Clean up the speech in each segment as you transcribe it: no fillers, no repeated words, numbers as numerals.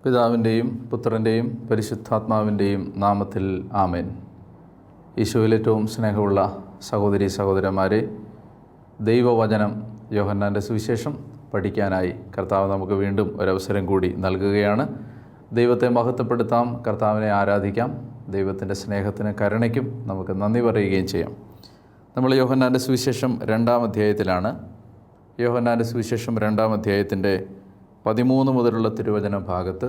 പിതാവിൻ്റെയും പുത്രൻ്റെയും പരിശുദ്ധാത്മാവിൻ്റെയും നാമത്തിൽ ആമേൻ. ഈശോയിൽ ഏറ്റവും സ്നേഹമുള്ള സഹോദരീ സഹോദരന്മാരെ, ദൈവവചനം യോഹന്നാൻ്റെ സുവിശേഷം പഠിക്കാനായി കർത്താവ് നമുക്ക് വീണ്ടും ഒരവസരം കൂടി നൽകുകയാണ്. ദൈവത്തെ മഹത്വപ്പെടുത്താം, കർത്താവിനെ ആരാധിക്കാം, ദൈവത്തിൻ്റെ സ്നേഹത്തിന് കരുണയ്ക്കും നമുക്ക് നന്ദി പറയുകയും ചെയ്യാം. നമ്മൾ യോഹന്നാൻ്റെ സുവിശേഷം 2-ാം അധ്യായത്തിലാണ്. യോഹന്നാൻ്റെ സുവിശേഷം 2-ാം അധ്യായത്തിൻ്റെ 13 മുതലുള്ള തിരുവചന ഭാഗത്ത്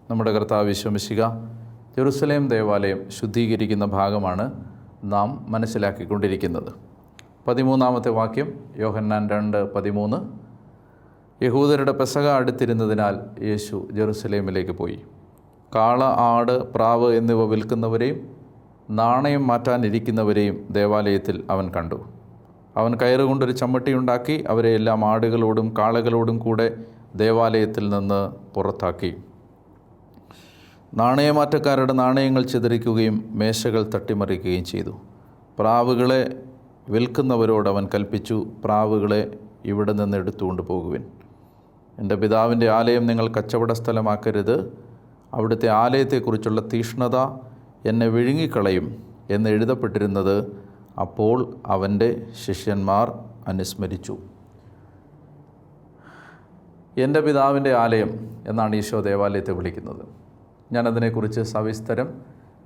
നമ്മുടെ കർത്താവ് ഈശോ മിശിഹ ജെറുസലേം ദേവാലയം ശുദ്ധീകരിക്കുന്ന ഭാഗമാണ് നാം മനസ്സിലാക്കിക്കൊണ്ടിരിക്കുന്നത്. 13-ാമത്തെ വാക്യം യോഹന്നാൻ 2:13. യഹൂദരുടെ പെസഹ അടുത്തിരുന്നതിനാൽ യേശു ജെറുസലേമിലേക്ക് പോയി. കാള, ആട്, പ്രാവ് എന്നിവ വിൽക്കുന്നവരെയും നാണയം മാറ്റാനിരിക്കുന്നവരെയും ദേവാലയത്തിൽ അവൻ കണ്ടു. അവൻ കയറുകൊണ്ടൊരു ചമ്മട്ടിയുണ്ടാക്കി അവരെ എല്ലാം ആടുകളോടും കാളകളോടും കൂടെ ദേവാലയത്തിൽ നിന്ന് പുറത്താക്കി. നാണയമാറ്റക്കാരുടെ നാണയങ്ങൾ ചിതറിക്കുകയും മേശകൾ തട്ടിമറിക്കുകയും ചെയ്തു. പ്രാവുകളെ വിൽക്കുന്നവരോട് അവൻ കൽപ്പിച്ചു, പ്രാവുകളെ ഇവിടെ നിന്ന് എടുത്തുകൊണ്ട് പോകുവിൻ. എൻ്റെ പിതാവിൻ്റെ ആലയം നിങ്ങൾ കച്ചവട സ്ഥലമാക്കരുത്. അവിടുത്തെ ആലയത്തെക്കുറിച്ചുള്ള തീഷ്ണത എന്നെ വിഴുങ്ങിക്കളയും എന്ന് എഴുതപ്പെട്ടിരുന്നത് അപ്പോൾ അവൻ്റെ ശിഷ്യന്മാർ അനുസ്മരിച്ചു. എൻ്റെ പിതാവിൻ്റെ ആലയം എന്നാണ് ഈശോ ദേവാലയത്തെ വിളിക്കുന്നത്. ഞാനതിനെക്കുറിച്ച് സവിസ്തരം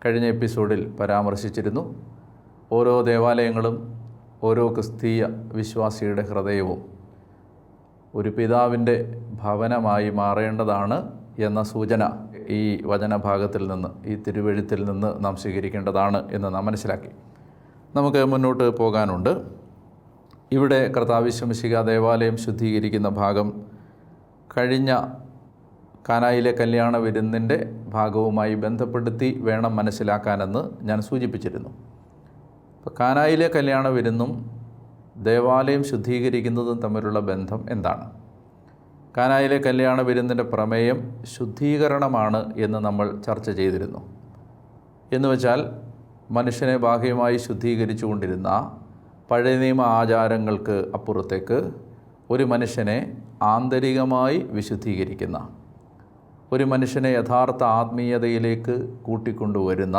കഴിഞ്ഞ എപ്പിസോഡിൽ പരാമർശിച്ചിരുന്നു. ഓരോ ദേവാലയങ്ങളും ഓരോ ക്രിസ്തീയ വിശ്വാസിയുടെ ഹൃദയവും ഒരു പിതാവിൻ്റെ ഭവനമായി മാറേണ്ടതാണ് എന്ന സൂചന ഈ വചനഭാഗത്തിൽ നിന്ന്, ഈ തിരുവെഴുത്തിൽ നിന്ന് നാം സ്വീകരിക്കേണ്ടതാണ് എന്ന് നാം മനസ്സിലാക്കി. നമുക്ക് മുന്നോട്ട് പോകാനുണ്ട്. ഇവിടെ കർത്താവ് ഈശോ മിശിഹ ദേവാലയം ശുദ്ധീകരിക്കുന്ന ഭാഗം കഴിഞ്ഞ കാനായിലെ കല്യാണ വിരുന്നിൻ്റെ ഭാഗവുമായി ബന്ധപ്പെടുത്തി വേണം മനസ്സിലാക്കാനെന്ന് ഞാൻ സൂചിപ്പിച്ചിരുന്നു. അപ്പോൾ കാനായിലെ കല്യാണ വിരുന്നും ദേവാലയം ശുദ്ധീകരിക്കുന്നതും തമ്മിലുള്ള ബന്ധം എന്താണ്? കാനായിലെ കല്യാണ വിരുന്നിൻ്റെ പ്രമേയം ശുദ്ധീകരണമാണ് എന്ന് നമ്മൾ ചർച്ച ചെയ്തിരുന്നു. എന്നുവെച്ചാൽ മനുഷ്യനെ ബാഹ്യമായി ശുദ്ധീകരിച്ചു കൊണ്ടിരുന്ന പഴയ നിയമ ആചാരങ്ങൾക്ക് അപ്പുറത്തേക്ക് ഒരു മനുഷ്യനെ ആന്തരികമായി വിശുദ്ധീകരിക്കുന്ന, ഒരു മനുഷ്യനെ യഥാർത്ഥ ആത്മീയതയിലേക്ക് കൂട്ടിക്കൊണ്ടുവരുന്ന,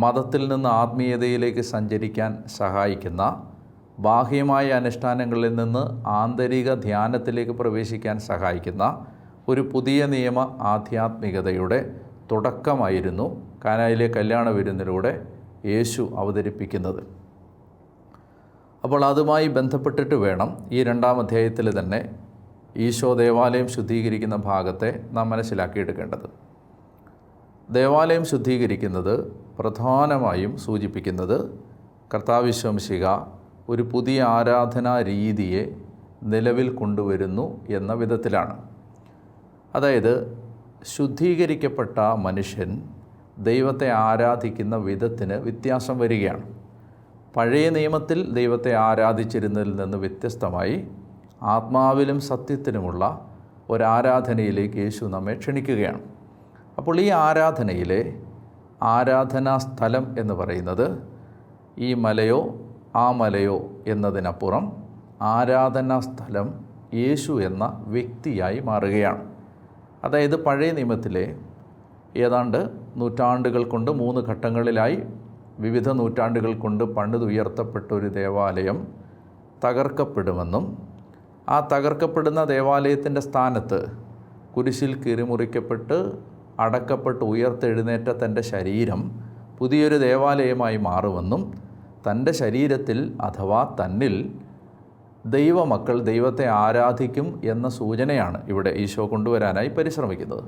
മതത്തിൽ നിന്ന് ആത്മീയതയിലേക്ക് സഞ്ചരിക്കാൻ സഹായിക്കുന്ന, ബാഹ്യമായ അനുഷ്ഠാനങ്ങളിൽ നിന്ന് ആന്തരിക ധ്യാനത്തിലേക്ക് പ്രവേശിക്കാൻ സഹായിക്കുന്ന ഒരു പുതിയ നിയമ ആധ്യാത്മികതയുടെ തുടക്കമായിരുന്നു കാനായിലെ കല്യാണ വിരുന്നിലൂടെ യേശു അവതരിപ്പിക്കുന്നത്. അപ്പോൾ അതുമായി ബന്ധപ്പെട്ടിട്ട് വേണം ഈ 2-ാം അധ്യായത്തിൽ തന്നെ ഈശോ ദേവാലയം ശുദ്ധീകരിക്കുന്ന ഭാഗത്തെ നാം മനസ്സിലാക്കിയെടുക്കേണ്ടത്. ദേവാലയം ശുദ്ധീകരിക്കുന്നത് പ്രധാനമായും സൂചിപ്പിക്കുന്നത് കർത്താവ് ഈശോ മിശിഹ ഒരു പുതിയ ആരാധനാ രീതിയെ നിലവിൽ കൊണ്ടുവരുന്നു എന്ന വിധത്തിലാണ്. അതായത് ശുദ്ധീകരിക്കപ്പെട്ട മനുഷ്യൻ ദൈവത്തെ ആരാധിക്കുന്ന വിധത്തിന് വ്യത്യാസം വരികയാണ്. പഴയ നിയമത്തിൽ ദൈവത്തെ ആരാധിച്ചിരുന്നതിൽ നിന്ന് വ്യത്യസ്തമായി ആത്മാവിലും സത്യത്തിനുമുള്ള ഒരാരാധനയിലേക്ക് യേശു നമ്മെ ക്ഷണിക്കുകയാണ്. അപ്പോൾ ഈ ആരാധനയിലെ ആരാധനാ സ്ഥലം എന്ന് പറയുന്നത് ഈ മലയോ ആ മലയോ എന്നതിനപ്പുറം ആരാധനാ സ്ഥലം യേശു എന്ന വ്യക്തിയായി മാറുകയാണ്. അതായത് പഴയ നിയമത്തിലെ ഏതാണ്ട് നൂറ്റാണ്ടുകൾ കൊണ്ട് 3 ഘട്ടങ്ങളിലായി വിവിധ നൂറ്റാണ്ടുകൾ കൊണ്ട് പണിതുയർത്തപ്പെട്ട ഒരു ദേവാലയം തകർക്കപ്പെടുമെന്നും ആ തകർക്കപ്പെടുന്ന ദേവാലയത്തിൻ്റെ സ്ഥാനത്ത് കുരിശിൽ കീറിമുറിക്കപ്പെട്ട് അടക്കപ്പെട്ട് ഉയർത്തെഴുന്നേറ്റ തൻ്റെ ശരീരം പുതിയൊരു ദേവാലയമായി മാറുമെന്നും തൻ്റെ ശരീരത്തിൽ അഥവാ തന്നിൽ ദൈവമക്കൾ ദൈവത്തെ ആരാധിക്കും എന്ന സൂചനയാണ് ഇവിടെ ഈശോ കൊണ്ടുവരാനായി പരിശ്രമിക്കുന്നത്.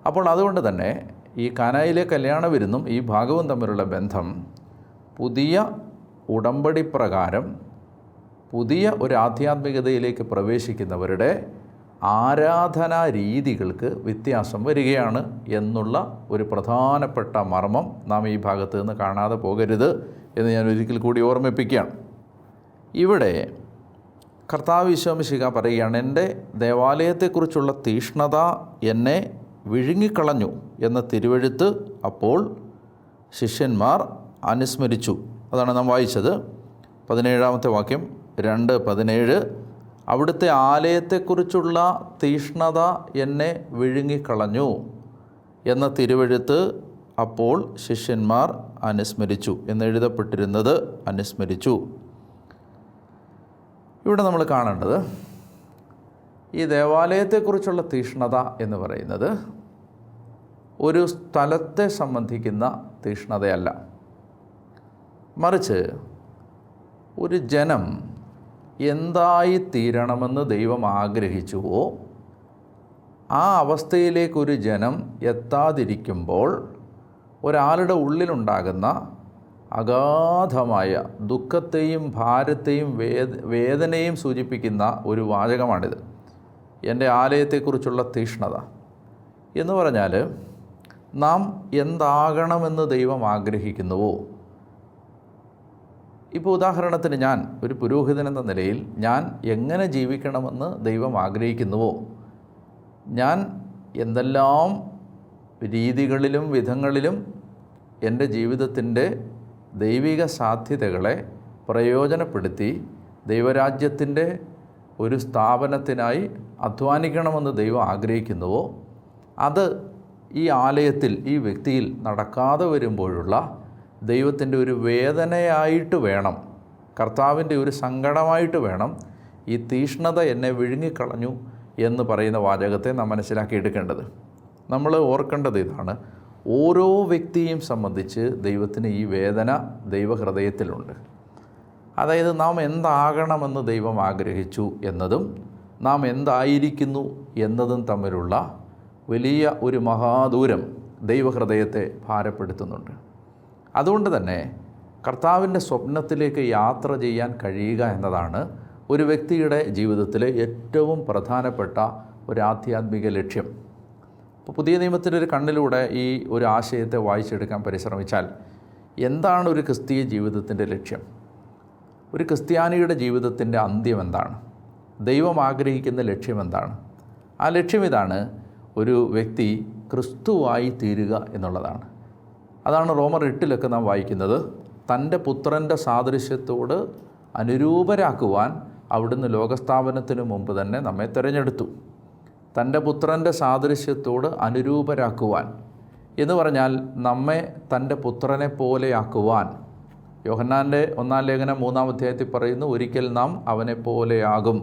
അപ്പോൾ അതുകൊണ്ട് തന്നെ ഈ കാനായിലെ കല്യാണ വിരുന്നും ഈ ഭാഗവും തമ്മിലുള്ള ബന്ധം പുതിയ ഉടമ്പടി പ്രകാരം പുതിയ ഒരു ആധ്യാത്മികതയിലേക്ക് പ്രവേശിക്കുന്നവരുടെ ആരാധനാ രീതികൾക്ക് വ്യത്യാസം വരികയാണ് എന്നുള്ള ഒരു പ്രധാനപ്പെട്ട മർമ്മം നാം ഈ ഭാഗത്ത് നിന്ന് കാണാതെ പോകരുത് എന്ന് ഞാൻ ഒരിക്കൽ കൂടി ഓർമ്മിപ്പിക്കുകയാണ്. ഇവിടെ കർത്താവ് ഈശോ മിശിഹ പറയുകയാണ്, എൻ്റെ ദേവാലയത്തെക്കുറിച്ചുള്ള തീഷ്ണത എന്നെ വിഴുങ്ങിക്കളഞ്ഞു എന്ന തിരുവെഴുത്ത് അപ്പോൾ ശിഷ്യന്മാർ അനുസ്മരിച്ചു. അതാണ് നാം വായിച്ചത്. 17-ാമത്തെ വാക്യം 2:17. അവിടുത്തെ ആലയത്തെക്കുറിച്ചുള്ള തീഷ്ണത എന്നെ വിഴുങ്ങിക്കളഞ്ഞു എന്ന തിരുവെഴുത്ത് അപ്പോൾ ശിഷ്യന്മാർ അനുസ്മരിച്ചു എന്നെഴുതപ്പെട്ടിരുന്നത് അനുസ്മരിച്ചു. ഇവിടെ നമ്മൾ കാണേണ്ടത് ഈ ദേവാലയത്തെക്കുറിച്ചുള്ള തീഷ്ണത എന്ന് പറയുന്നത് ഒരു സ്ഥലത്തെ സംബന്ധിക്കുന്ന തീഷ്ണതയല്ല, മറിച്ച് ഒരു ജനം എന്തായിത്തീരണമെന്ന് ദൈവം ആഗ്രഹിച്ചുവോ ആ അവസ്ഥയിലേക്കൊരു ജനം എത്താതിരിക്കുമ്പോൾ ഒരാളുടെ ഉള്ളിലുണ്ടാകുന്ന അഗാധമായ ദുഃഖത്തെയും ഭാരത്തെയും വേദനയും സൂചിപ്പിക്കുന്ന ഒരു വാചകമാണിത്. എൻ്റെ ആലയത്തെക്കുറിച്ചുള്ള തീഷ്ണത എന്ന് പറഞ്ഞാൽ നാം എന്താകണമെന്ന് ദൈവം ആഗ്രഹിക്കുന്നുവോ. ഇപ്പോൾ ഉദാഹരണത്തിന് ഞാൻ ഒരു പുരോഹിതൻ എന്ന നിലയിൽ ഞാൻ എങ്ങനെ ജീവിക്കണമെന്ന് ദൈവം ആഗ്രഹിക്കുന്നുവോ, ഞാൻ എന്തെല്ലാം രീതികളിലും വിധങ്ങളിലും എൻ്റെ ജീവിതത്തിൻ്റെ ദൈവിക സാധ്യതകളെ പ്രയോജനപ്പെടുത്തി ദൈവരാജ്യത്തിൻ്റെ ഒരു സ്ഥാപനത്തിനായി അധ്വാനിക്കണമെന്ന് ദൈവം ആഗ്രഹിക്കുന്നുവോ, അത് ഈ ആലയത്തിൽ ഈ വ്യക്തിയിൽ നടക്കാതെ വരുമ്പോഴുള്ള ദൈവത്തിൻ്റെ ഒരു വേദനയായിട്ട് വേണം, കർത്താവിൻ്റെ ഒരു സങ്കടമായിട്ട് വേണം ഈ തീഷ്ണത എന്നെ വിഴുങ്ങിക്കളഞ്ഞു എന്ന് പറയുന്ന വാചകത്തെ നാം മനസ്സിലാക്കിയെടുക്കേണ്ടത്. നമ്മൾ ഓർക്കേണ്ടത് ഇതാണ്, ഓരോ വ്യക്തിയെയും സംബന്ധിച്ച് ദൈവത്തിന് ഈ വേദന ദൈവഹൃദയത്തിലുണ്ട്. അതായത് നാം എന്താകണമെന്ന് ദൈവം ആഗ്രഹിച്ചു എന്നതും നാം എന്തായിരിക്കുന്നു എന്നതും തമ്മിലുള്ള വലിയ ഒരു മഹാദൂരം ദൈവഹൃദയത്തെ ഭാരപ്പെടുത്തുന്നുണ്ട്. അതുകൊണ്ട് തന്നെ കർത്താവിൻ്റെ സ്വപ്നത്തിലേക്ക് യാത്ര ചെയ്യാൻ കഴിയുക എന്നതാണ് ഒരു വ്യക്തിയുടെ ജീവിതത്തിലെ ഏറ്റവും പ്രധാനപ്പെട്ട ഒരു ആധ്യാത്മിക ലക്ഷ്യം. ഇപ്പോൾ പുതിയ നിയമത്തിൻ്റെ ഒരു കണ്ണിലൂടെ ഈ ഒരു ആശയത്തെ വായിച്ചെടുക്കാൻ പരിശ്രമിച്ചാൽ എന്താണ് ഒരു ക്രിസ്തീയ ജീവിതത്തിൻ്റെ ലക്ഷ്യം? ഒരു ക്രിസ്ത്യാനിയുടെ ജീവിതത്തിൻ്റെ അന്ത്യം എന്താണ്? ദൈവം ആഗ്രഹിക്കുന്ന ലക്ഷ്യം എന്താണ്? ആ ലക്ഷ്യം ഇതാണ്, ഒരു വ്യക്തി ക്രിസ്തുവായി തീരുക എന്നുള്ളതാണ്. അതാണ് റോമർ 8 നാം വായിക്കുന്നത്, തൻ്റെ പുത്രൻ്റെ സാദൃശ്യത്തോട് അനുരൂപരാക്കുവാൻ അവിടുന്ന് ലോകസ്ഥാപനത്തിന് മുമ്പ് തന്നെ നമ്മെ തിരഞ്ഞെടുത്തു. തൻ്റെ പുത്രൻ്റെ സാദൃശ്യത്തോട് അനുരൂപരാക്കുവാൻ എന്ന് പറഞ്ഞാൽ നമ്മെ തൻ്റെ പുത്രനെ പോലെയാക്കുവാൻ. യോഹന്നാൻ്റെ 1-ാം ലേഖനം 3-ാം അധ്യായത്തിൽ പറയുന്നു, ഒരിക്കൽ നാം അവനെ പോലെയാകും.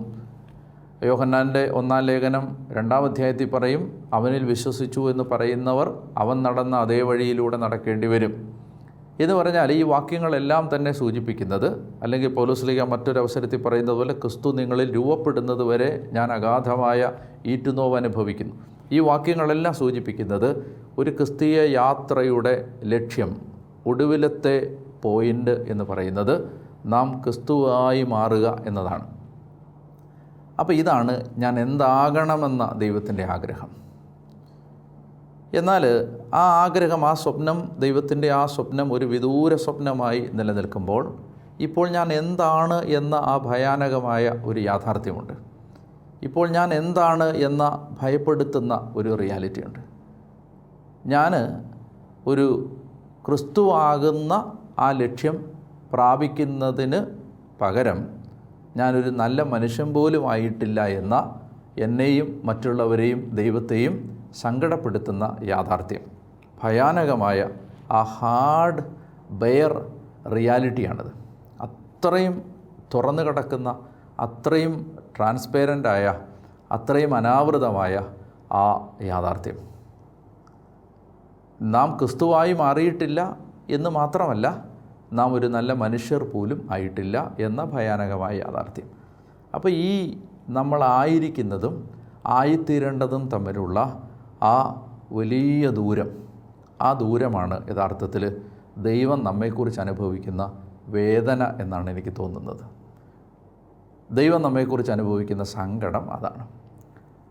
യോഹന്നാൻ്റെ 1-ാം ലേഖനം 2-ാം അധ്യായത്തിൽ പറയും, അവനിൽ വിശ്വസിച്ചു എന്ന് പറയുന്നവർ അവൻ നടന്ന അതേ വഴിയിലൂടെ നടക്കേണ്ടി വരും എന്ന് പറഞ്ഞാൽ ഈ വാക്യങ്ങളെല്ലാം തന്നെ സൂചിപ്പിക്കുന്നത്, അല്ലെങ്കിൽ പൗലോസ്ലീഹ മറ്റൊരവസരത്തിൽ പറയുന്നത് പോലെ, ക്രിസ്തു നിങ്ങളിൽ രൂപപ്പെടുന്നത് വരെ ഞാൻ അഗാധമായ ഈറ്റുനോവ് അനുഭവിക്കുന്നു. ഈ വാക്യങ്ങളെല്ലാം സൂചിപ്പിക്കുന്നത് ഒരു ക്രിസ്തീയ യാത്രയുടെ ലക്ഷ്യം, ഒടുവിലത്തെ പോയിൻ്റ് എന്ന് പറയുന്നത് നാം ക്രിസ്തുവായി മാറുക എന്നതാണ്. അപ്പോൾ ഇതാണ് ഞാൻ എന്താകണമെന്ന ദൈവത്തിൻ്റെ ആഗ്രഹം. എന്നാൽ ആ ആഗ്രഹം, ആ സ്വപ്നം, ദൈവത്തിൻ്റെ ആ സ്വപ്നം ഒരു വിദൂര സ്വപ്നമായി നിലനിൽക്കുമ്പോൾ ഇപ്പോൾ ഞാൻ എന്താണ് എന്ന ആ ഭയാനകമായ ഒരു യാഥാർത്ഥ്യമുണ്ട്. ഇപ്പോൾ ഞാൻ എന്താണ് എന്ന ഭയപ്പെടുത്തുന്ന ഒരു റിയാലിറ്റിയുണ്ട്. ഞാൻ ഒരു ക്രിസ്തുവാകുന്ന ആ ലക്ഷ്യം പ്രാപിക്കുന്നതിന് പകരം ഞാനൊരു നല്ല മനുഷ്യൻ പോലും ആയിട്ടില്ല എന്ന എന്നെയും മറ്റുള്ളവരെയും ദൈവത്തെയും സങ്കടപ്പെടുത്തുന്ന യാഥാർത്ഥ്യം, ഭയാനകമായ ആ ഹാർഡ് ബെയർ റിയാലിറ്റിയാണിത്. അത്രയും തുറന്നു കിടക്കുന്ന, അത്രയും ട്രാൻസ്പെറൻ്റായ, അത്രയും അനാവൃതമായ ആ യാഥാർത്ഥ്യം. നാം ക്രിസ്തുവായി മാറിയിട്ടില്ല എന്ന് മാത്രമല്ല, നാം ഒരു നല്ല മനുഷ്യർ പോലും ആയിട്ടില്ല എന്ന ഭയാനകമായ യാഥാർത്ഥ്യം. അപ്പോൾ ഈ നമ്മളായിരിക്കുന്നതും ആയിത്തീരേണ്ടതും തമ്മിലുള്ള ആ വലിയ ദൂരം, ആ ദൂരമാണ് യഥാർത്ഥത്തിൽ ദൈവം നമ്മെക്കുറിച്ച് അനുഭവിക്കുന്ന വേദന എന്നാണ് എനിക്ക് തോന്നുന്നത്. ദൈവം നമ്മെക്കുറിച്ച് അനുഭവിക്കുന്ന സങ്കടം അതാണ്.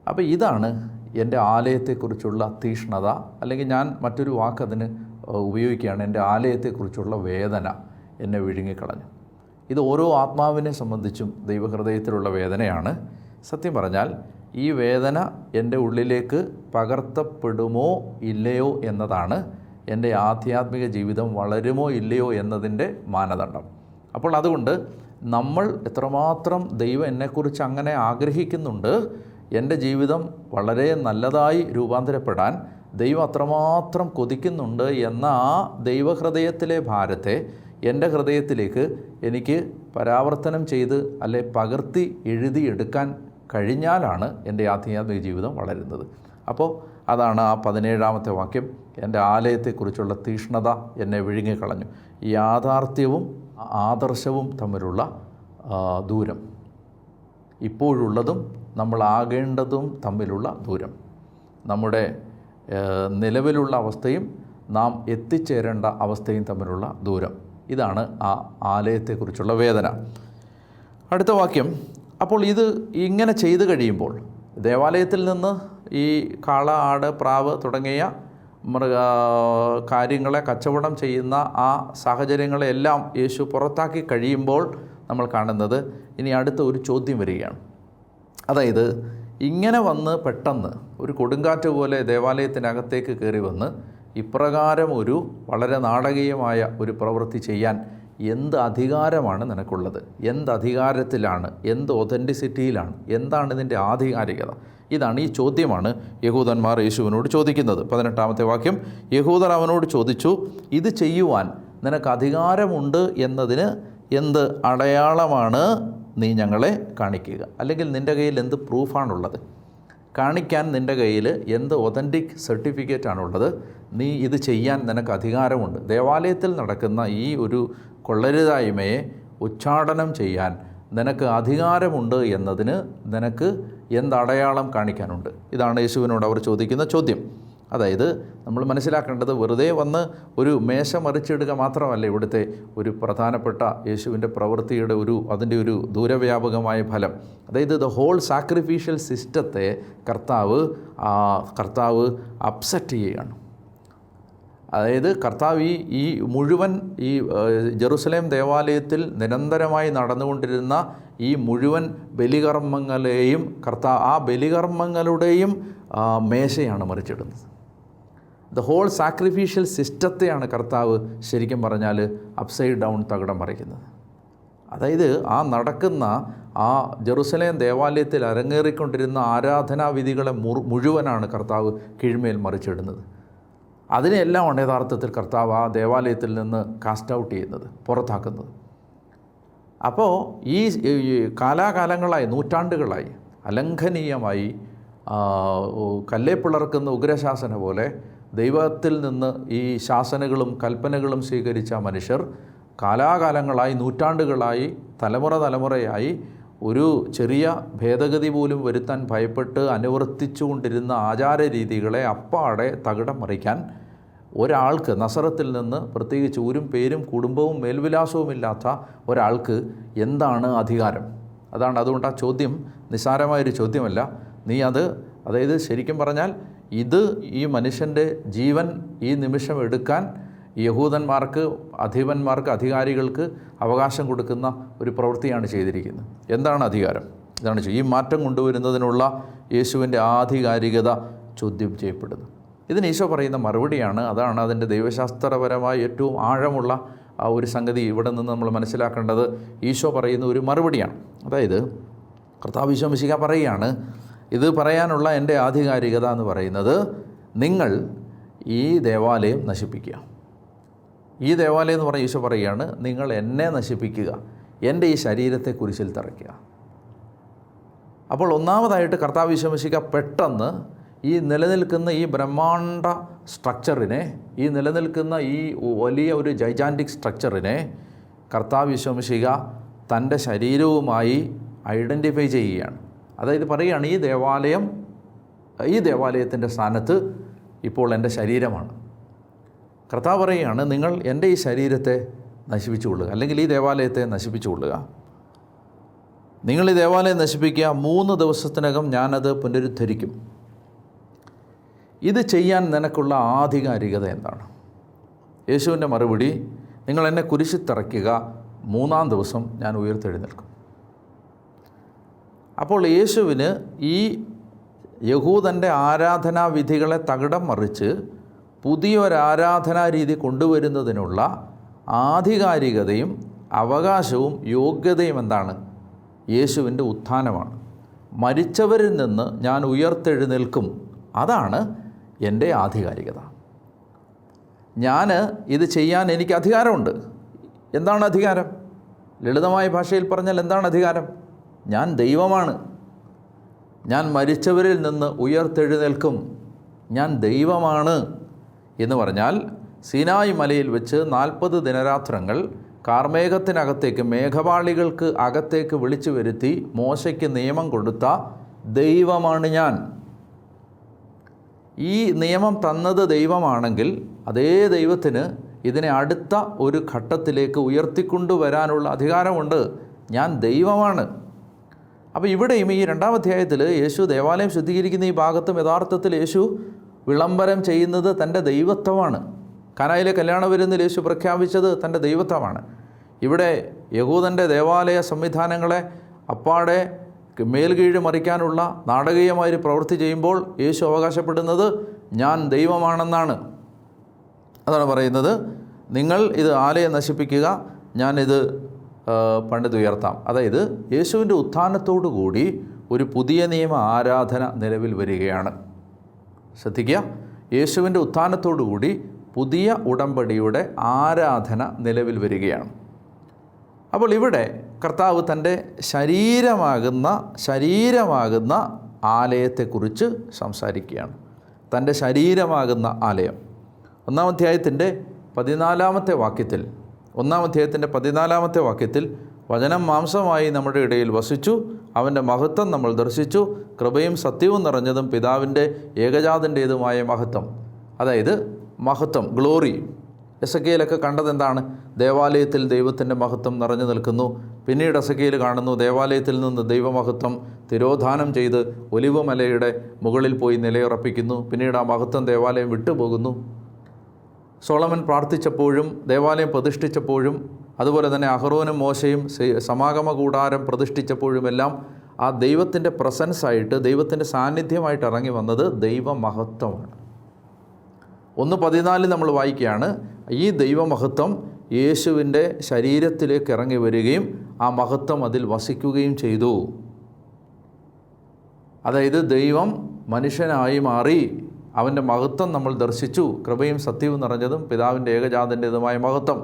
അപ്പോൾ ഇതാണ് എൻ്റെ ആലയത്തെക്കുറിച്ചുള്ള തീഷ്ണത, അല്ലെങ്കിൽ ഞാൻ മറ്റൊരു വാക്കതിന് ഉപയോഗിക്കുകയാണ്, എൻ്റെ ആലയത്തെക്കുറിച്ചുള്ള വേദന എന്നെ വിഴുങ്ങിക്കളഞ്ഞു. ഇത് ഓരോ ആത്മാവിനെ സംബന്ധിച്ചും ദൈവഹൃദയത്തിലുള്ള വേദനയാണ്. സത്യം പറഞ്ഞാൽ ഈ വേദന എൻ്റെ ഉള്ളിലേക്ക് പകർത്തപ്പെടുമോ ഇല്ലയോ എന്നതാണ് എൻ്റെ ആധ്യാത്മിക ജീവിതം വളരുമോ ഇല്ലയോ എന്നതിൻ്റെ മാനദണ്ഡം. അപ്പോൾ അതുകൊണ്ട് നമ്മൾ എത്രമാത്രം ദൈവം എന്നെക്കുറിച്ച് അങ്ങനെ ആഗ്രഹിക്കുന്നുണ്ട്, എൻ്റെ ജീവിതം വളരെ നല്ലതായി രൂപാന്തരപ്പെടാൻ ദൈവം അത്രമാത്രം കൊതിക്കുന്നുണ്ട് എന്ന ആ ദൈവഹൃദയത്തിലെ ഭാരത്തെ എൻ്റെ ഹൃദയത്തിലേക്ക് എനിക്ക് പരാവർത്തനം ചെയ്ത് അല്ലെ പകർത്തി എഴുതിയെടുക്കാൻ കഴിഞ്ഞാലാണ് എൻ്റെ ആധ്യാത്മിക ജീവിതം വളരുന്നത്. അപ്പോൾ അതാണ് ആ 17-ാമത്തെ വാക്യം. എൻ്റെ ആലയത്തെക്കുറിച്ചുള്ള തീഷ്ണത എന്നെ വിഴുങ്ങിക്കളഞ്ഞു. യാഥാർത്ഥ്യവും ആദർശവും തമ്മിലുള്ള ദൂരം, ഇപ്പോഴുള്ളതും നമ്മളാകേണ്ടതും തമ്മിലുള്ള ദൂരം, നമ്മുടെ നിലവിലുള്ള അവസ്ഥയും നാം എത്തിച്ചേരേണ്ട അവസ്ഥയും തമ്മിലുള്ള ദൂരം, ഇതാണ് ആ ആലയത്തെക്കുറിച്ചുള്ള വേദന. അടുത്ത വാക്യം, അപ്പോൾ ഇത് ഇങ്ങനെ ചെയ്തു കഴിയുമ്പോൾ ദേവാലയത്തിൽ നിന്ന് ഈ കാള, ആട്, പ്രാവ് തുടങ്ങിയ കാര്യങ്ങളെ കച്ചവടം ചെയ്യുന്ന ആ സാഹചര്യങ്ങളെല്ലാം യേശു പുറത്താക്കി കഴിയുമ്പോൾ നമ്മൾ കാണുന്നത് ഇനി അടുത്ത ഒരു ചോദ്യം വരികയാണ്. അതായത് ഇങ്ങനെ വന്ന് പെട്ടെന്ന് ഒരു കൊടുങ്കാറ്റ് പോലെ ദേവാലയത്തിനകത്തേക്ക് കയറി വന്ന് ഇപ്രകാരം ഒരു വളരെ നാടകീയമായ ഒരു പ്രവൃത്തി ചെയ്യാൻ എന്ത് അധികാരമാണ് നിനക്കുള്ളത്? എന്ത് അധികാരത്തിലാണ്? എന്ത് ഒതൻറ്റിസിറ്റിയിലാണ്? എന്താണ് ഇതിൻ്റെ ആധികാരികത? ഇതാണ് ഈ ചോദ്യമാണ് യഹൂദന്മാർ യേശുവിനോട് ചോദിക്കുന്നത്. 18-ാമത്തെ വാക്യം, യഹൂദർ അവനോട് ചോദിച്ചു, ഇത് ചെയ്യുവാൻ നിനക്ക് അധികാരമുണ്ട് എന്നതിന് എന്ത് അടയാളമാണ് നീ ഞങ്ങളെ കാണിക്കുക? അല്ലെങ്കിൽ നിൻ്റെ കയ്യിൽ എന്ത് പ്രൂഫാണുള്ളത്? കാണിക്കാൻ നിൻ്റെ കയ്യിൽ എന്ത് ഒതൻറ്റിക് സർട്ടിഫിക്കറ്റാണുള്ളത്? നീ ഇത് ചെയ്യാൻ നിനക്ക് അധികാരമുണ്ട്. ദേവാലയത്തിൽ നടക്കുന്ന ഈ ഒരു കൊള്ളരുതായ്മയെ ഉച്ചാടനം ചെയ്യാൻ നിനക്ക് അധികാരമുണ്ട് എന്നതിന് നിനക്ക് എന്തടയാളം കാണിക്കാനുണ്ട്? ഇതാണ് യേശുവിനോട് അവർ ചോദിക്കുന്ന ചോദ്യം. അതായത് നമ്മൾ മനസ്സിലാക്കേണ്ടത് വെറുതെ വന്ന് ഒരു മേശ മറിച്ചിടുക മാത്രമല്ല ഇവിടുത്തെ ഒരു പ്രധാനപ്പെട്ട യേശുവിൻ്റെ പ്രവൃത്തിയുടെ അതിൻ്റെ ഒരു ദൂരവ്യാപകമായ ഫലം. അതായത് ദ ഹോൾ സാക്രിഫീഷ്യൽ സിസ്റ്റത്തെ കർത്താവ് അപ്സെറ്റ് ചെയ്യുകയാണ്. അതായത് കർത്താവ് ഈ മുഴുവൻ ഈ ജെറുസലേം ദേവാലയത്തിൽ നിരന്തരമായി നടന്നുകൊണ്ടിരുന്ന ഈ മുഴുവൻ ബലികർമ്മങ്ങളെയും ആ ബലികർമ്മങ്ങളുടെയും മേശയാണ് മറിച്ചിടുന്നത്. ദ ഹോൾ സാക്രിഫീഷ്യൽ സിസ്റ്റത്തെയാണ് കർത്താവ് ശരിക്കും പറഞ്ഞാൽ അപ്സൈഡ് ഡൗൺ തകിടം മറിക്കുന്നത്. അതായത് ആ നടക്കുന്ന ആ ജെറുസലേം ദേവാലയത്തിൽ അരങ്ങേറിക്കൊണ്ടിരുന്ന ആരാധനാവിധികളെ മുഴുവനാണ് കർത്താവ് കീഴ്മേൽ മറിച്ചിടുന്നത്. അതിനെല്ലാമാണ് യഥാർത്ഥത്തിൽ കർത്താവ് ആ ദേവാലയത്തിൽ നിന്ന് കാസ്റ്റ് ഔട്ട് ചെയ്യുന്നത്, പുറത്താക്കുന്നത്. അപ്പോൾ ഈ കാലാകാലങ്ങളായി, നൂറ്റാണ്ടുകളായി അലംഘനീയമായി കല്ലേ പിളർക്കുന്ന ഉഗ്രശാസന പോലെ ദൈവത്തിൽ നിന്ന് ഈ ശാസനകളും കൽപ്പനകളും സ്വീകരിച്ച മനുഷ്യർ കാലാകാലങ്ങളായി, നൂറ്റാണ്ടുകളായി, തലമുറയായി ഒരു ചെറിയ ഭേദഗതി പോലും വരുത്താൻ ഭയപ്പെട്ട് അനുവർത്തിച്ചുകൊണ്ടിരുന്ന ആചാര രീതികളെ അപ്പാടെ തകിടം മറിക്കാൻ ഒരാൾക്ക്, നസറത്തിൽ നിന്ന് പ്രത്യേകിച്ച് ഊരും പേരും കുടുംബവും മേൽവിലാസവും ഇല്ലാത്ത ഒരാൾക്ക് എന്താണ് അധികാരം? അതുകൊണ്ട് ആ ചോദ്യം നിസ്സാരമായൊരു ചോദ്യമല്ല. അതായത് ശരിക്കും പറഞ്ഞാൽ ഇത് ഈ മനുഷ്യൻ്റെ ജീവൻ ഈ നിമിഷം എടുക്കാൻ യഹൂദന്മാർക്ക്, അധിപന്മാർക്ക്, അധികാരികൾക്ക് അവകാശം കൊടുക്കുന്ന ഒരു പ്രവൃത്തിയാണ് ചെയ്തിരിക്കുന്നത്. എന്താണ് അധികാരം? ഇതാണ് ഈ മാറ്റം കൊണ്ടുവരുന്നതിനുള്ള യേശുവിൻ്റെ ആധികാരികത ചോദ്യം ചെയ്യപ്പെടുന്നു. ഇതിന് ഈശോ പറയുന്ന മറുപടിയാണ്. അതാണ് അതിൻ്റെ ദൈവശാസ്ത്രപരമായ ഏറ്റവും ആഴമുള്ള ആ ഒരു സംഗതി. ഇവിടെ നിന്ന് നമ്മൾ മനസ്സിലാക്കേണ്ടത് ഈശോ പറയുന്ന ഒരു മറുപടിയാണ്. അതായത് കർത്താവ് ഈശോ മിശിഹാ പറയുകയാണ്, ഇത് പറയാനുള്ള എൻ്റെ ആധികാരികത എന്ന് പറയുന്നത്, നിങ്ങൾ ഈ ദേവാലയം നശിപ്പിക്കുക. ഈ ദേവാലയം എന്ന് പറഞ്ഞ ഈശോ പറയുകയാണ്, നിങ്ങൾ എന്നെ നശിപ്പിക്കുക, എൻ്റെ ഈ ശരീരത്തെ കുരിശിൽ തറയ്ക്കുക. അപ്പോൾ ഒന്നാമതായിട്ട് കർത്താവ് ഈശോ മിശിഹാ പെട്ടെന്ന് ഈ നിലനിൽക്കുന്ന ഈ ബ്രഹ്മാണ്ഡ സ്ട്രക്ചറിനെ, ഈ നിലനിൽക്കുന്ന ഈ വലിയ ഒരു ജൈജാൻറ്റിക് സ്ട്രക്ചറിനെ കർത്താവ് ഈശോ മിശിഹാ തൻ്റെ ശരീരവുമായി ഐഡൻറ്റിഫൈ ചെയ്യുകയാണ്. അതായത് പറയുകയാണ്, ഈ ദേവാലയത്തിൻ്റെ സ്ഥാനത്ത് ഇപ്പോൾ എൻ്റെ ശരീരമാണ്. കർത്താവ് പറയുകയാണ്, നിങ്ങൾ എൻ്റെ ഈ ശരീരത്തെ നശിപ്പിച്ചു കൊള്ളുക, അല്ലെങ്കിൽ ഈ ദേവാലയത്തെ നശിപ്പിച്ചു കൊള്ളുക. നിങ്ങൾ ഈ ദേവാലയം നശിപ്പിക്കുക, 3 ദിവസത്തിനകം ഞാനത് പുനരുദ്ധരിക്കും. ഇത് ചെയ്യാൻ നിനക്കുള്ള ആധികാരികത എന്താണ്? യേശുവിൻ്റെ മറുപടി, നിങ്ങൾ എന്നെ കുരിശിൽ തറയ്ക്കുക, 3-ാം ദിവസം ഞാൻ ഉയർത്തെഴുന്നേൽക്കും. അപ്പോൾ യേശുവിന് ഈ യഹൂദൻ്റെ ആരാധനാവിധികളെ തകിടം മറിച്ച് പുതിയൊരാരാധനാ രീതി കൊണ്ടുവരുന്നതിനുള്ള ആധികാരികതയും അവകാശവും യോഗ്യതയും എന്താണ്? യേശുവിൻ്റെ ഉത്ഥാനമാണ്. മരിച്ചവരിൽ നിന്ന് ഞാൻ ഉയർത്തെഴുന്നേൽക്കും, അതാണ് എൻ്റെ ആധികാരികത. ഞാൻ ഇത് ചെയ്യാൻ എനിക്ക് അധികാരമുണ്ട്. എന്താണ് അധികാരം? ലളിതമായ ഭാഷയിൽ പറഞ്ഞാൽ എന്താണ് അധികാരം? ഞാൻ ദൈവമാണ്. ഞാൻ മരിച്ചവരിൽ നിന്ന് ഉയർത്തെഴുന്നേൽക്കും, ഞാൻ ദൈവമാണ് എന്ന് പറഞ്ഞാൽ സീനായി മലയിൽ വെച്ച് 40 ദിനരാത്രങ്ങൾ കാർമേഘത്തിനകത്തേക്ക്, മേഘപാളികൾക്ക് അകത്തേക്ക് വിളിച്ചു വരുത്തി മോശയ്ക്ക് നിയമം കൊടുത്ത ദൈവമാണ് ഞാൻ. ഈ നിയമം തന്നത് ദൈവമാണെങ്കിൽ അതേ ദൈവത്തിന് ഇതിനെ അടുത്ത ഒരു ഘട്ടത്തിലേക്ക് ഉയർത്തിക്കൊണ്ടുവരാനുള്ള അധികാരമുണ്ട്. ഞാൻ ദൈവമാണ്. അപ്പോൾ ഇവിടെയും ഈ 2-ാം അധ്യായത്തിൽ യേശു ദേവാലയം ശുദ്ധീകരിക്കുന്ന ഈ ഭാഗത്തും യഥാർത്ഥത്തിൽ യേശു വിളംബരം ചെയ്യുന്നത് തൻ്റെ ദൈവത്വമാണ്. കാനായിലെ കല്യാണ വിരുന്നിൽ യേശു പ്രഖ്യാപിച്ചത് തൻ്റെ ദൈവത്വമാണ്. ഇവിടെ യഹൂദൻ്റെ ദേവാലയ സംവിധാനങ്ങളെ അപ്പാടെ മേൽകീഴ് മറിക്കാനുള്ള നാടകീയമായൊരു പ്രവൃത്തി ചെയ്യുമ്പോൾ യേശു അവകാശപ്പെടുന്നത് ഞാൻ ദൈവമാണെന്നാണ്. അതാണ് പറയുന്നത്, നിങ്ങൾ ഇത് ആലയം നശിപ്പിക്കുക, ഞാനിത് പണിതുയർത്താം. അതായത് യേശുവിൻ്റെ ഉത്ഥാനത്തോടു കൂടി ഒരു പുതിയ നിയമ ആരാധന നിലവിൽ വരികയാണ്. ശ്രദ്ധിക്കുക, യേശുവിൻ്റെ ഉത്ഥാനത്തോടു കൂടി പുതിയ ഉടമ്പടിയുടെ ആരാധന നിലവിൽ വരികയാണ്. അപ്പോൾ ഇവിടെ കർത്താവ് തൻ്റെ ശരീരമാകുന്ന ആലയത്തെക്കുറിച്ച് സംസാരിക്കുകയാണ്. തൻ്റെ ശരീരമാകുന്ന ആലയം. 1-ാം അധ്യായത്തിൻ്റെ 14-ാമത്തെ വാക്യത്തിൽ 1-ാം അധ്യായത്തിൻ്റെ 14-ാമത്തെ വാക്യത്തിൽ വചനം മാംസമായി നമ്മുടെ ഇടയിൽ വസിച്ചു, അവൻ്റെ മഹത്വം നമ്മൾ ദർശിച്ചു, കൃപയും സത്യവും നിറഞ്ഞതും പിതാവിൻ്റെ ഏകജാതൻ്റേതുമായ മഹത്വം. അതായത് മഹത്വം, ഗ്ലോറി. എസെക്കിയേലൊക്കെ കണ്ടത് എന്താണ്? ദേവാലയത്തിൽ ദൈവത്തിൻ്റെ മഹത്വം നിറഞ്ഞു നിൽക്കുന്നു. പിന്നീട് എസെക്കിയേൽ കാണുന്നു ദേവാലയത്തിൽ നിന്ന് ദൈവമഹത്വം തിരോധാനം ചെയ്ത് ഒലിവ് മലയുടെ മുകളിൽ പോയി നിലയുറപ്പിക്കുന്നു. പിന്നീട് ആ മഹത്വം ദേവാലയം വിട്ടുപോകുന്നു. സോളമൻ പ്രാർത്ഥിച്ചപ്പോഴും ദേവാലയം പ്രതിഷ്ഠിച്ചപ്പോഴും അതുപോലെ തന്നെ അഹറോനും മോശയും സമാഗമ കൂടാരം പ്രതിഷ്ഠിച്ചപ്പോഴുമെല്ലാം ആ ദൈവത്തിൻ്റെ പ്രസൻസായിട്ട്, ദൈവത്തിൻ്റെ സാന്നിധ്യമായിട്ട് ഇറങ്ങി വന്നത് ദൈവമഹത്വമാണ്. 1:14 നമ്മൾ വായിക്കുകയാണ്, ഈ ദൈവമഹത്വം യേശുവിൻ്റെ ശരീരത്തിലേക്ക് ഇറങ്ങി വരികയും ആ മഹത്വം അതിൽ വസിക്കുകയും ചെയ്തു. അതായത് ദൈവം മനുഷ്യനായി മാറി, അവൻ്റെ മഹത്വം നമ്മൾ ദർശിച്ചു. കൃപയും സത്യവും നിറഞ്ഞതും പിതാവിൻ്റെ ഏകജാതൻ്റേതുമായ മഹത്വം.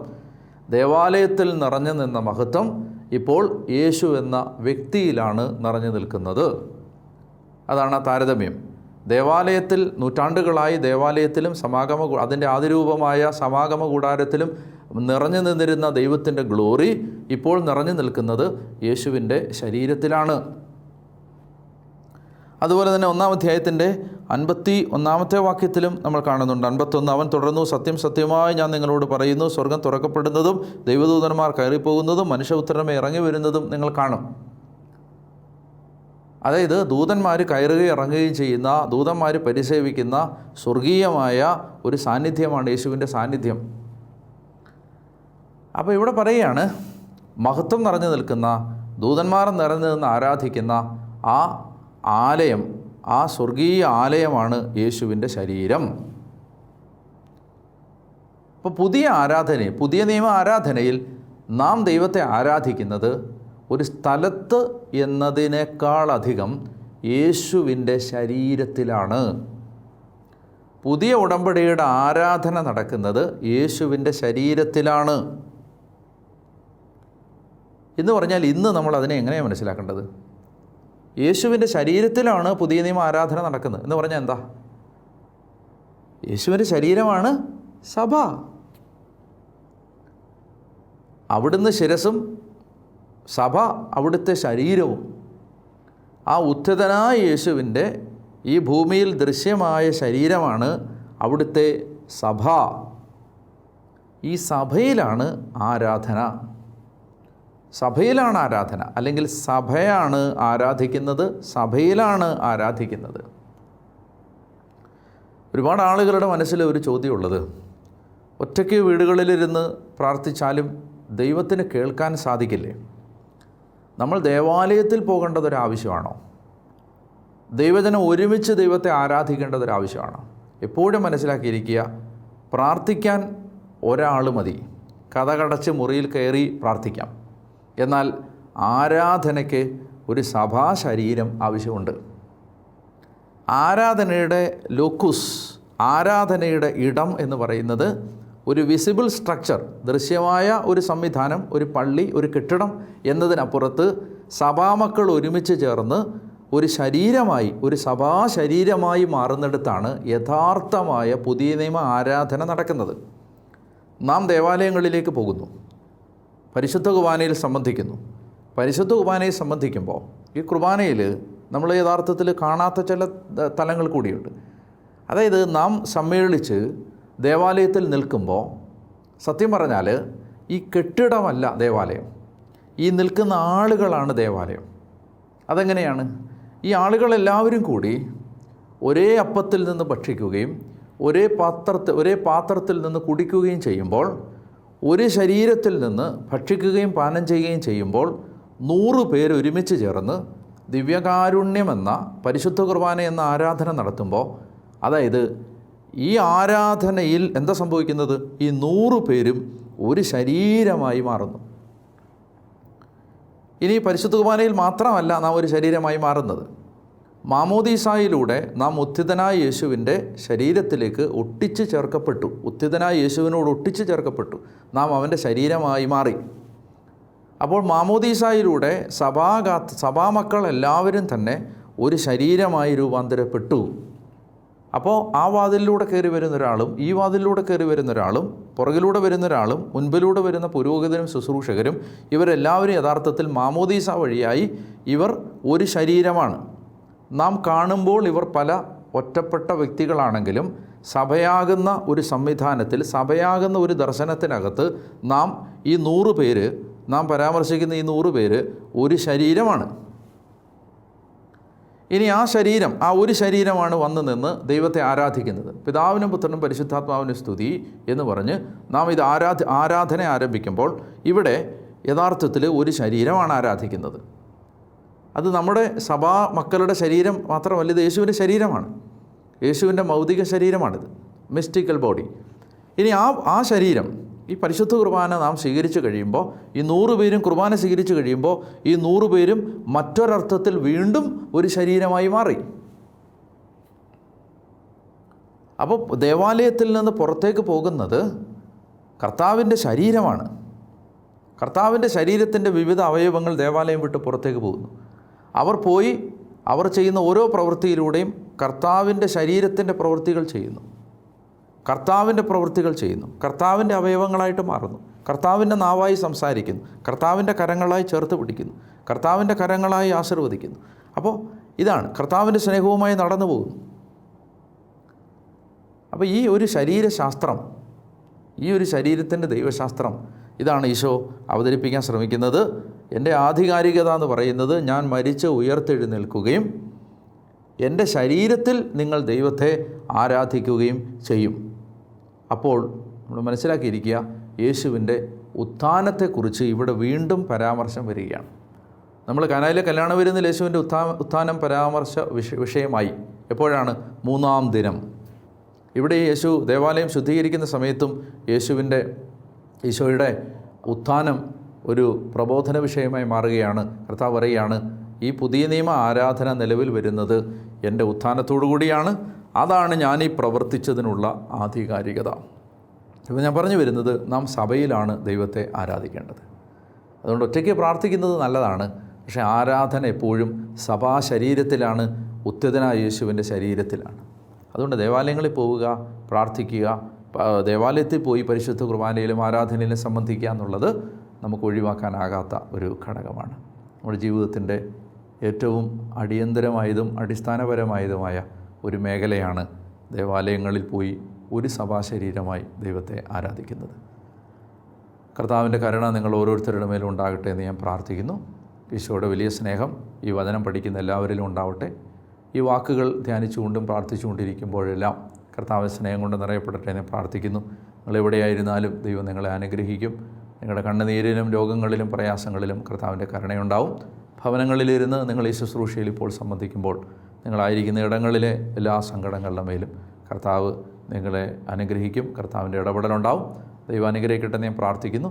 ദേവാലയത്തിൽ നിറഞ്ഞു നിന്ന മഹത്വം ഇപ്പോൾ യേശു എന്ന വ്യക്തിയിലാണ് നിറഞ്ഞു നിൽക്കുന്നത്. അതാണ് ആ താരതമ്യം. ദേവാലയത്തിൽ നൂറ്റാണ്ടുകളായി ദേവാലയത്തിലും അതിൻ്റെ ആദിരൂപമായ സമാഗമ കൂടാരത്തിലും നിറഞ്ഞു നിന്നിരുന്ന ദൈവത്തിൻ്റെ ഗ്ലോറി ഇപ്പോൾ നിറഞ്ഞു നിൽക്കുന്നത് യേശുവിൻ്റെ ശരീരത്തിലാണ്. അതുപോലെ തന്നെ 1-ാം അധ്യായത്തിൻ്റെ 51-ാമത്തെ വാക്യത്തിലും നമ്മൾ കാണുന്നുണ്ട്. 51 അവൻ തുടർന്നു, സത്യം സത്യമായി ഞാൻ നിങ്ങളോട് പറയുന്നു, സ്വർഗം തുറക്കപ്പെടുന്നതും ദൈവദൂതന്മാർ കയറിപ്പോകുന്നതും മനുഷ്യപുത്രനെ ഇറങ്ങി വരുന്നതും നിങ്ങൾ കാണും. അതായത് ദൂതന്മാർ കയറുകയും ഇറങ്ങുകയും ചെയ്യുന്ന, ദൂതന്മാർ പരിസേവിക്കുന്ന സ്വർഗീയമായ ഒരു സാന്നിധ്യമാണ് യേശുവിൻ്റെ സാന്നിധ്യം. അപ്പോൾ ഇവിടെ പറയുകയാണ്, മഹത്വം നിറഞ്ഞു നിൽക്കുന്ന, ദൂതന്മാർ നിറഞ്ഞു നിന്ന് ആരാധിക്കുന്ന ആ ആലയം, ആ സ്വർഗീയ ആലയമാണ് യേശുവിൻ്റെ ശരീരം. അപ്പോൾ പുതിയ നിയമ ആരാധനയിൽ നാം ദൈവത്തെ ആരാധിക്കുന്നത് ഒരു സ്ഥലത്ത് എന്നതിനേക്കാളധികം യേശുവിൻ്റെ ശരീരത്തിലാണ്. പുതിയ ഉടമ്പടിയുടെ ആരാധന നടക്കുന്നത് യേശുവിൻ്റെ ശരീരത്തിലാണ് എന്ന് പറഞ്ഞാൽ ഇന്ന് നമ്മൾ അതിനെ എങ്ങനെയാണ് മനസ്സിലാക്കേണ്ടത്? യേശുവിൻ്റെ ശരീരത്തിലാണ് പുതിയ നിയമ ആരാധന നടക്കുന്നത് എന്ന് പറഞ്ഞാൽ എന്താ? യേശുവിൻ്റെ ശരീരമാണ് സഭ. അവിടുന്ന് ശിരസും സഭ അവിടുത്തെ ശരീരവും. ആ ഉത്ഥിതനായ യേശുവിൻ്റെ ഈ ഭൂമിയിൽ ദൃശ്യമായ ശരീരമാണ് അവിടുത്തെ സഭ. ഈ സഭയിലാണ് ആരാധന. സഭയിലാണ് ആരാധന, അല്ലെങ്കിൽ സഭയാണ് ആരാധിക്കുന്നത്, സഭയിലാണ് ആരാധിക്കുന്നത്. ഒരുപാട് ആളുകളുടെ മനസ്സിൽ ഒരു ചോദ്യമുള്ളത്, ഒറ്റയ്ക്ക് വീടുകളിലിരുന്ന് പ്രാർത്ഥിച്ചാലും ദൈവത്തിന് കേൾക്കാൻ സാധിക്കില്ലേ? നമ്മൾ ദേവാലയത്തിൽ പോകേണ്ടതൊരാവശ്യമാണോ? ദൈവജനം ഒരുമിച്ച് ദൈവത്തെ ആരാധിക്കേണ്ടതൊരാവശ്യമാണോ? എപ്പോഴും മനസ്സിലാക്കിയിരിക്കുക, പ്രാർത്ഥിക്കാൻ ഒരാൾ മതി, കതകടച്ച് മുറിയിൽ കയറി പ്രാർത്ഥിക്കാം. എന്നാൽ ആരാധനയ്ക്ക് ഒരു സഭാ ശരീരം ആവശ്യമുണ്ട്. ആരാധനയുടെ ലോക്കുസ്, ആരാധനയുടെ ഇടം എന്ന് പറയുന്നത് ഒരു വിസിബിൾ സ്ട്രക്ചർ, ദൃശ്യമായ ഒരു സംവിധാനം, ഒരു പള്ളി, ഒരു കെട്ടിടം എന്നതിനപ്പുറത്ത് സഭാമക്കൾ ഒരുമിച്ച് ചേർന്ന് ഒരു ശരീരമായി, ഒരു സഭാ ശരീരമായി മാറുന്നിടത്താണ് യഥാർത്ഥമായ പുതിയ നിയമ ആരാധന നടക്കുന്നത്. നാം ദേവാലയങ്ങളിലേക്ക് പോകുന്നു, പരിശുദ്ധ കുർബാനയിൽ സംബന്ധിക്കുന്നു. പരിശുദ്ധ കുർബാനയിൽ സംബന്ധിക്കുമ്പോൾ ഈ കുർബാനയിൽ നമ്മൾ യഥാർത്ഥത്തിൽ കാണാത്ത ചില തലങ്ങൾ കൂടിയുണ്ട്. അതായത് നാം സമ്മേളിച്ച് ദേവാലയത്തിൽ നിൽക്കുമ്പോൾ സത്യം പറഞ്ഞാൽ ഈ കെട്ടിടമല്ല ദേവാലയം, ഈ നിൽക്കുന്ന ആളുകളാണ് ദേവാലയം. അതെങ്ങനെയാണ്? ഈ ആളുകളെല്ലാവരും കൂടി ഒരേ അപ്പത്തിൽ നിന്ന് ഭക്ഷിക്കുകയും ഒരേ പാത്രത്തിൽ നിന്ന് കുടിക്കുകയും ചെയ്യുമ്പോൾ, ഒരു ശരീരത്തിൽ നിന്ന് ഭക്ഷിക്കുകയും പാനം ചെയ്യുകയും ചെയ്യുമ്പോൾ 100 പേര് ഒരുമിച്ച് ചേർന്ന് ദിവ്യകാരുണ്യമെന്ന പരിശുദ്ധ കുർബാന എന്ന ആരാധന നടത്തുമ്പോൾ, അതായത് ഈ ആരാധനയിൽ എന്താ സംഭവിക്കുന്നത്? ഈ 100 പേരും ഒരു ശരീരമായി മാറുന്നു. ഇനി പരിശുദ്ധ കുർബാനയിൽ മാത്രമല്ല നാം ഒരു ശരീരമായി മാറുന്നത്. മാമോദീസായിലൂടെ നാം ഉത്ഥിതനായ യേശുവിൻ്റെ ശരീരത്തിലേക്ക് ഒട്ടിച്ച് ചേർക്കപ്പെട്ടു. ഉത്ഥിതനായ യേശുവിനോട് ഒട്ടിച്ച് ചേർക്കപ്പെട്ടു. നാം അവൻ്റെ ശരീരമായി മാറി. അപ്പോൾ മാമോദീസായിലൂടെ സഭാമക്കൾ എല്ലാവരും തന്നെ ഒരു ശരീരമായി രൂപാന്തരപ്പെട്ടു. അപ്പോൾ ആ വാതിലിലൂടെ കയറി വരുന്ന ഒരാളും ഈ വാതിലിലൂടെ കയറി വരുന്ന ഒരാളും പുറകിലൂടെ വരുന്ന ഒരാളും മുൻപിലൂടെ വരുന്ന പുരോഹിതനും ശുശ്രൂഷകരും ഇവരെല്ലാവരും യഥാർത്ഥത്തിൽ മാമോദീസ വഴിയായി ഇവർ ഒരു ശരീരമാണ്. നാം കാണുമ്പോൾ ഇവർ പല ഒറ്റപ്പെട്ട വ്യക്തികളാണെങ്കിലും സഭയാകുന്ന ഒരു സംവിധാനത്തിൽ, സഭയാകുന്ന ഒരു ദർശനത്തിനകത്ത് നാം ഈ 100 പേര്, നാം പരാമർശിക്കുന്ന ഈ 100 പേര് ഒരു ശരീരമാണ്. ഇനി ആ ശരീരം, ആ ഒരു ശരീരമാണ് വന്നു നിന്ന് ദൈവത്തെ ആരാധിക്കുന്നത്. പിതാവിനും പുത്രനും പരിശുദ്ധാത്മാവിനും സ്തുതി എന്ന് പറഞ്ഞ് നാം ഇത് ആരാധന ആരംഭിക്കുമ്പോൾ ഇവിടെ യഥാർത്ഥത്തിൽ ഒരു ശരീരമാണ് ആരാധിക്കുന്നത്. അത് നമ്മുടെ സഭാ മക്കളുടെ ശരീരം മാത്രമല്ല, ഇത് യേശുവിൻ്റെ ശരീരമാണ്. യേശുവിൻ്റെ ഭൗതിക ശരീരമാണിത്, മിസ്റ്റിക്കൽ ബോഡി. ഇനി ആ ശരീരം, ഈ പരിശുദ്ധ കുർബാന നാം സ്വീകരിച്ചു കഴിയുമ്പോൾ, ഈ 100 പേരും കുർബാന സ്വീകരിച്ചു കഴിയുമ്പോൾ ഈ 100 പേരും മറ്റൊരർത്ഥത്തിൽ വീണ്ടും ഒരു ശരീരമായി മാറി. അപ്പോൾ ദേവാലയത്തിൽ നിന്ന് പുറത്തേക്ക് പോകുന്നത് കർത്താവിൻ്റെ ശരീരമാണ്. കർത്താവിൻ്റെ ശരീരത്തിൻ്റെ വിവിധ അവയവങ്ങൾ ദേവാലയം വിട്ട് പുറത്തേക്ക് പോകുന്നു. അവർ ചെയ്യുന്ന ഓരോ പ്രവൃത്തിയിലൂടെയും കർത്താവിൻ്റെ ശരീരത്തിൻ്റെ പ്രവൃത്തികൾ ചെയ്യുന്നു. കർത്താവിൻ്റെ അവയവങ്ങളായിട്ട് മാറുന്നു. കർത്താവിൻ്റെ നാവായി സംസാരിക്കുന്നു. കർത്താവിൻ്റെ കരങ്ങളായി ചേർത്ത് പിടിക്കുന്നു. കർത്താവിൻ്റെ കരങ്ങളായി ആശീർവദിക്കുന്നു. അപ്പോൾ ഇതാണ് കർത്താവിൻ്റെ സ്നേഹവുമായി നടന്നു പോകുന്നു. അപ്പോൾ ഈ ഒരു ശരീരശാസ്ത്രം, ഈ ഒരു ശരീരത്തിൻ്റെ ദൈവശാസ്ത്രം, ഇതാണ് ഈശോ അവതരിപ്പിക്കാൻ ശ്രമിക്കുന്നത്. എൻ്റെ ആധികാരികത എന്ന് പറയുന്നത് ഞാൻ മരിച്ച് ഉയർത്തെഴുന്നേൽക്കുകയും എൻ്റെ ശരീരത്തിൽ നിങ്ങൾ ദൈവത്തെ ആരാധിക്കുകയും ചെയ്യും. അപ്പോൾ നമ്മൾ മനസ്സിലാക്കിയിരിക്കുക, യേശുവിൻ്റെ ഉത്ഥാനത്തെക്കുറിച്ച് ഇവിടെ വീണ്ടും പരാമർശം വരികയാണ്. നമ്മൾ കാനായിലെ കല്യാണ വിരുന്നിൽ യേശുവിൻ്റെ ഉത്ഥാനം പരാമർശ വിഷയമായി. എപ്പോഴാണ്? 3-ാം ദിനം. ഇവിടെ യേശു ദേവാലയം ശുദ്ധീകരിക്കുന്ന സമയത്തും ഈശോയുടെ ഉത്ഥാനം ഒരു പ്രബോധന വിഷയമായി മാറുകയാണ്. കർത്താവ് പറയുകയാണ്, ഈ പുതിയ നിയമ ആരാധന നിലവിൽ വരുന്നത് എൻ്റെ ഉത്ഥാനത്തോടു കൂടിയാണ്. അതാണ് ഞാനീ പ്രവർത്തിച്ചതിനുള്ള ആധികാരികത. ഇപ്പോൾ ഞാൻ പറഞ്ഞു വരുന്നത്, നാം സഭയിലാണ് ദൈവത്തെ ആരാധിക്കേണ്ടത്. അതുകൊണ്ട് ഒറ്റയ്ക്ക് പ്രാർത്ഥിക്കുന്നത് നല്ലതാണ്. പക്ഷേ ആരാധന എപ്പോഴും സഭാ ശരീരത്തിലാണ്, ഉത്ഥിതനായ യേശുവിൻ്റെ ശരീരത്തിലാണ്. അതുകൊണ്ട് ദേവാലയങ്ങളിൽ പോവുക, പ്രാർത്ഥിക്കുക, ദേവാലയത്തിൽ പോയി പരിശുദ്ധ കുർബാനയിലും ആരാധനയിലും സംബന്ധിക്കുക എന്നുള്ളത് നമുക്ക് ഒഴിവാക്കാനാകാത്ത ഒരു ഘടകമാണ്. നമ്മുടെ ജീവിതത്തിൻ്റെ ഏറ്റവും അടിയന്തരമായതും അടിസ്ഥാനപരമായതുമായ ഒരു മേഖലയാണ് ദേവാലയങ്ങളിൽ പോയി ഒരു സഭാശരീരമായി ദൈവത്തെ ആരാധിക്കുന്നത്. കർത്താവിൻ്റെ കരുണ നിങ്ങൾ ഓരോരുത്തരുടെ മേലും ഉണ്ടാകട്ടെ എന്ന് ഞാൻ പ്രാർത്ഥിക്കുന്നു. ഈശോയുടെ വലിയ സ്നേഹം ഈ വചനം പഠിക്കുന്ന എല്ലാവരിലും ഉണ്ടാവട്ടെ. ഈ വാക്കുകൾ ധ്യാനിച്ചുകൊണ്ടും പ്രാർത്ഥിച്ചുകൊണ്ടിരിക്കുമ്പോഴെല്ലാം കർത്താവിൻ്റെ സ്നേഹം കൊണ്ട് നിറയപ്പെടട്ടെ എന്ന് പ്രാർത്ഥിക്കുന്നു. നിങ്ങളെവിടെയായിരുന്നാലും ദൈവം നിങ്ങളെ അനുഗ്രഹിക്കും. നിങ്ങളുടെ കണ്ണുനീരിലും രോഗങ്ങളിലും പ്രയാസങ്ങളിലും കർത്താവിൻ്റെ കരുണയുണ്ടാവും. ഭവനങ്ങളിലിരുന്ന് നിങ്ങൾ ഈ ശുശ്രൂഷയിൽ ഇപ്പോൾ സംബന്ധിക്കുമ്പോൾ നിങ്ങളായിരിക്കുന്ന ഇടങ്ങളിലെ എല്ലാ സങ്കടങ്ങളുടെ മേലും കർത്താവ് നിങ്ങളെ അനുഗ്രഹിക്കും. കർത്താവിൻ്റെ ഇടപെടലുണ്ടാവും. ദൈവം അനുഗ്രഹിക്കട്ടെ എന്ന് ഞാൻ പ്രാർത്ഥിക്കുന്നു.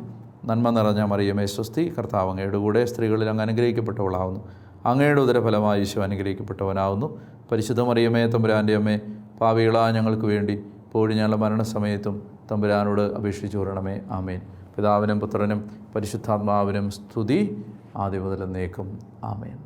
നന്മ നിറഞ്ഞ മറിയമേ സ്വസ്തി, കർത്താവ് അങ്ങയുടെ കൂടെ സ്ത്രീകളിൽ അങ്ങ് അനുഗ്രഹിക്കപ്പെട്ടവളാവുന്നു. അങ്ങയുടെ ഉദരഫലമായി ഈശോ അനുഗ്രഹിക്കപ്പെട്ടവനാവുന്നു. പരിശുദ്ധ മറിയമേ തമ്പുരാൻ്റെ അമ്മേ, പാപികളായ ഞങ്ങൾക്ക് വേണ്ടി ഇപ്പോഴും ഞങ്ങളുടെ മരണസമയത്തും തമ്പുരാനോട് അപേക്ഷിച്ചു കൊള്ളണമേ. ആമേൻ. പിതാവിനും പുത്രനും പരിശുദ്ധാത്മാവിനും സ്തുതി, ആദ്യം മുതൽ എന്നേക്കും. ആമേൻ.